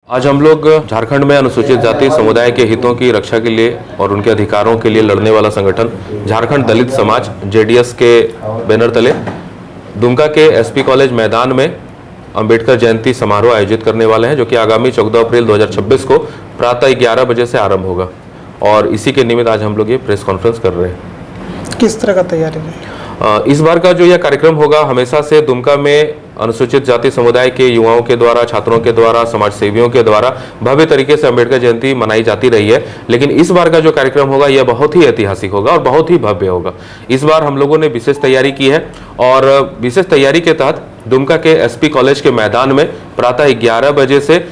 आज हम लोग झारखंड में अनुसूचित जाति समुदाय के हितों की रक्षा के लिए और उनके अधिकारों के लिए लड़ने वाला संगठन झारखंड दलित समाज जेडीएस के बैनर तले दुमका के एसपी कॉलेज मैदान में अंबेडकर जयंती समारोह आयोजित करने वाले हैं, जो कि आगामी 14 अप्रैल 2026 को प्रातः 11 बजे से आरंभ होगा। और इसी के निमित्त आज हम लोग ये प्रेस कॉन्फ्रेंस कर रहे हैं। किस तरह का तैयारी है? इस बार का जो यह कार्यक्रम होगा, हमेशा से दुमका में अनुसूचित जाति समुदाय के युवाओं के द्वारा, छात्रों के द्वारा, समाज सेवियों के द्वारा भव्य तरीके से अंबेडकर जयंती मनाई जाती रही है। लेकिन इस बार का जो कार्यक्रम होगा यह बहुत ही ऐतिहासिक होगा और बहुत ही भव्य होगा। इस बार हम लोगों ने विशेष तैयारी की है और विशेष तैयारी के तहत दुमका के एसपी कॉलेज के मैदान में प्रातः 11 बजे से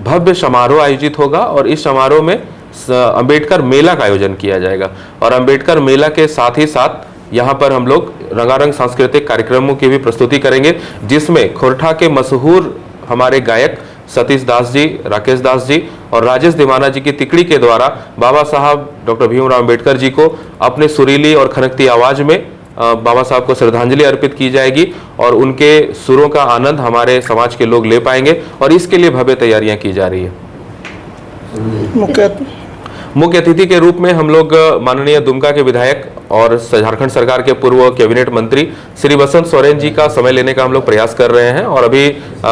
भव्य समारोह आयोजित होगा और इस समारोह में अंबेडकर मेला का आयोजन किया जाएगा। और अंबेडकर मेला के साथ ही साथ यहाँ पर हम लोग रंगारंग सांस्कृतिक कार्यक्रमों की भी प्रस्तुति करेंगे, जिसमें खोरठा के मशहूर हमारे गायक सतीश दास जी, राकेश दास जी और राजेश दीवाना जी की तिकड़ी के द्वारा बाबा साहब डॉक्टर भीमराव अंबेडकर जी को अपने सुरीली और खनकती आवाज में बाबा साहब को श्रद्धांजलि अर्पित की जाएगी और उनके सुरों का आनंद हमारे समाज के लोग ले पाएंगे और इसके लिए भव्य तैयारियां की जा रही है। मुख्य अतिथि के रूप में हम लोग माननीय दुमका के विधायक और झारखंड सरकार के पूर्व कैबिनेट मंत्री श्री बसंत सोरेन जी का समय लेने का हम लोग प्रयास कर रहे हैं। और अभी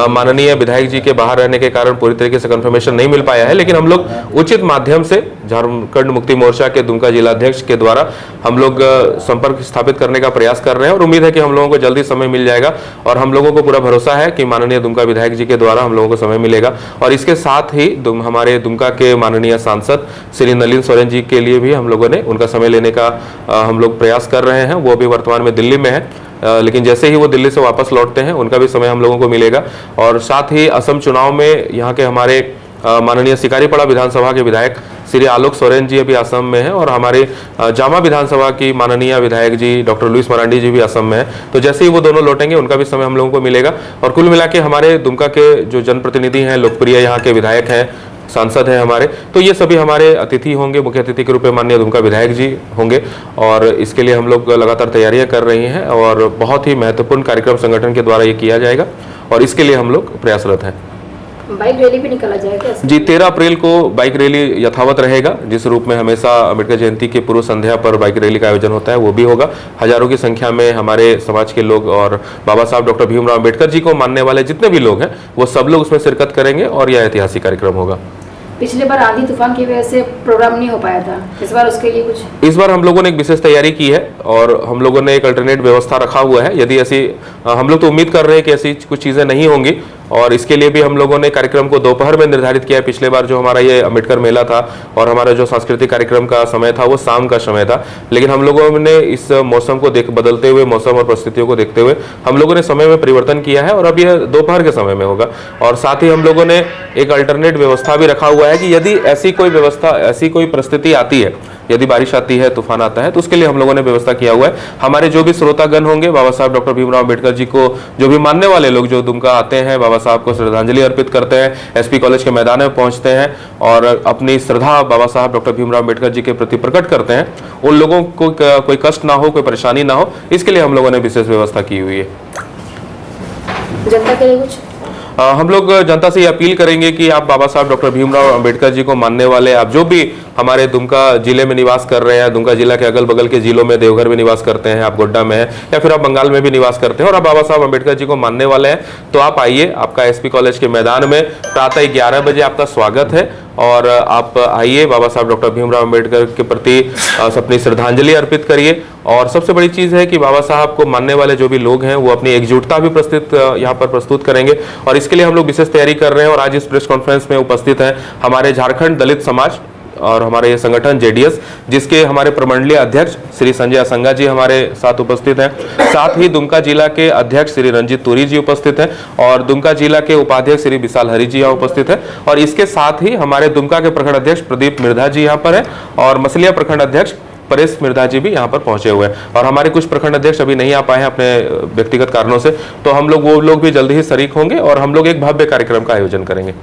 माननीय विधायक जी के बाहर रहने के कारण पूरी तरीके से कंफर्मेशन नहीं मिल पाया है, लेकिन हम लोग उचित माध्यम से झारखंड मुक्ति मोर्चा के दुमका जिलाध्यक्ष के द्वारा हम लोग संपर्क स्थापित करने का प्रयास कर रहे हैं और उम्मीद है कि हम लोगों को जल्दी समय मिल जाएगा। और हम लोगों को पूरा भरोसा है कि माननीय दुमका विधायक जी के द्वारा हम लोगों को समय मिलेगा। और इसके साथ ही हमारे दुमका के माननीय सांसद श्री नलिन सोरेन जी के लिए भी हम लोगों ने उनका समय लेने का हम लोग प्रयास कर रहे हैं। वो भी वर्तमान में दिल्ली में है, लेकिन जैसे ही वो दिल्ली से वापस लौटते हैं उनका भी समय हम लोगों को मिलेगा। और साथ ही असम चुनाव में यहाँ के हमारे माननीय शिकारीपड़ा विधानसभा के विधायक श्री आलोक सोरेन जी अभी असम में हैं और हमारे जामा विधानसभा की माननीय विधायक जी डॉक्टर लुइस मरांडी जी भी असम में हैं। तो जैसे ही वो दोनों लौटेंगे उनका भी समय हम लोगों को मिलेगा। और कुल मिला के हमारे दुमका के जो जनप्रतिनिधि हैं, लोकप्रिय यहाँ के विधायक हैं, सांसद हैं हमारे, तो ये सभी हमारे अतिथि होंगे। मुख्य अतिथि के रूप में माननीय दुमका विधायक जी होंगे और इसके लिए हम लोग लगातार तैयारियां कर रही हैं और बहुत ही महत्वपूर्ण कार्यक्रम संगठन के द्वारा ये किया जाएगा और इसके लिए हम लोग प्रयासरत हैं। बाइक रैली भी निकाला जाएगा जी, 13 अप्रैल को बाइक रैली यथावत रहेगा, जिस रूप में हमेशा अम्बेडकर जयंती की पूर्व संध्या पर बाइक रैली का आयोजन होता है वो भी होगा। हजारों की संख्या में हमारे समाज के लोग और बाबा साहब डॉक्टर भीमराव अंबेडकर जी को मानने वाले जितने भी लोग हैं वो सब लोग उसमें शिरकत करेंगे और यह ऐतिहासिक कार्यक्रम होगा। पिछले बार आंधी तूफान की वजह से प्रोग्राम नहीं हो पाया था, इस बार उसके लिए कुछ? इस बार हम लोगों ने एक विशेष तैयारी की है और हम लोगों ने एक अल्टरनेट व्यवस्था रखा हुआ है। यदि ऐसी हम लोग तो उम्मीद कर रहे हैं कि ऐसी कुछ चीजें नहीं होंगी और इसके लिए भी हम लोगों ने कार्यक्रम को दोपहर में निर्धारित किया है। पिछले बार जो हमारा ये अम्बेडकर मेला था और हमारा जो सांस्कृतिक कार्यक्रम का समय था वो शाम का समय था, लेकिन हम लोगों ने इस मौसम को बदलते हुए मौसम और परिस्थितियों को देखते हुए हम लोगों ने समय में परिवर्तन किया है और अब यह दोपहर के समय में होगा। और साथ ही हम लोगों ने एक अल्टरनेट व्यवस्था भी रखा हुआ है कि यदि ऐसी कोई परिस्थिति आती है, यदि बारिश आती है, तूफान आता है, तो उसके लिए हम लोगों ने व्यवस्था किया हुआ है। हमारे जो भी श्रोतागण होंगे, बाबा साहब डॉक्टर भीमराव अंबेडकर जी को जो भी मानने वाले लोग जो दुमका आते हैं, बाबा साहब को श्रद्धांजलि अर्पित करते हैं, एसपी कॉलेज के मैदान में पहुंचते हैं और अपनी श्रद्धा बाबा साहब डॉक्टर भीमराव अंबेडकर जी के प्रति प्रकट करते हैं, उन लोगों को कोई कष्ट ना हो, कोई परेशानी ना हो, इसके लिए हम लोगों ने विशेष व्यवस्था की हुई है। जनता के लिए कुछ? हम लोग जनता से ये अपील करेंगे कि आप बाबा साहब डॉक्टर भीमराव अंबेडकर जी को मानने वाले, आप जो भी हमारे दुमका जिले में निवास कर रहे हैं, दुमका जिला के अगल बगल के जिलों में, देवघर में निवास करते हैं, आप गोड्डा में हैं या फिर आप बंगाल में भी निवास करते हैं और आप बाबा साहब अंबेडकर जी को मानने वाले हैं, तो आप आइए। आपका एसपी कॉलेज के मैदान में प्रातः 11 बजे आपका स्वागत है और आप आइए, बाबा साहब डॉक्टर भीमराव अंबेडकर के प्रति अपनी श्रद्धांजलि अर्पित करिए। और सबसे बड़ी चीज़ है कि बाबा साहब को मानने वाले जो भी लोग हैं वो अपनी एकजुटता भी यहाँ पर प्रस्तुत करेंगे और इसके लिए हम लोग विशेष तैयारी कर रहे हैं। और आज इस प्रेस कॉन्फ्रेंस में उपस्थित हैं हमारे झारखंड दलित समाज और हमारे ये संगठन जेडीएस, जिसके हमारे प्रमंडलीय अध्यक्ष श्री संजय असंगा जी हमारे साथ उपस्थित हैं। साथ ही दुमका जिला के अध्यक्ष श्री रंजीत तुरी जी उपस्थित हैं और दुमका जिला के उपाध्यक्ष श्री विशाल हरि जी यहाँ उपस्थित हैं। और इसके साथ ही हमारे दुमका के प्रखंड अध्यक्ष प्रदीप मिर्धा जी यहाँ पर हैं और मसलिया प्रखंड अध्यक्ष परेश मिर्धा जी भी यहाँ पर पहुंचे हुए हैं। और हमारे कुछ प्रखंड अध्यक्ष अभी नहीं आ पाए हैं अपने व्यक्तिगत कारणों से, तो हम लोग वो लोग भी जल्दी ही शरीक होंगे और हम लोग एक भव्य कार्यक्रम का आयोजन करेंगे।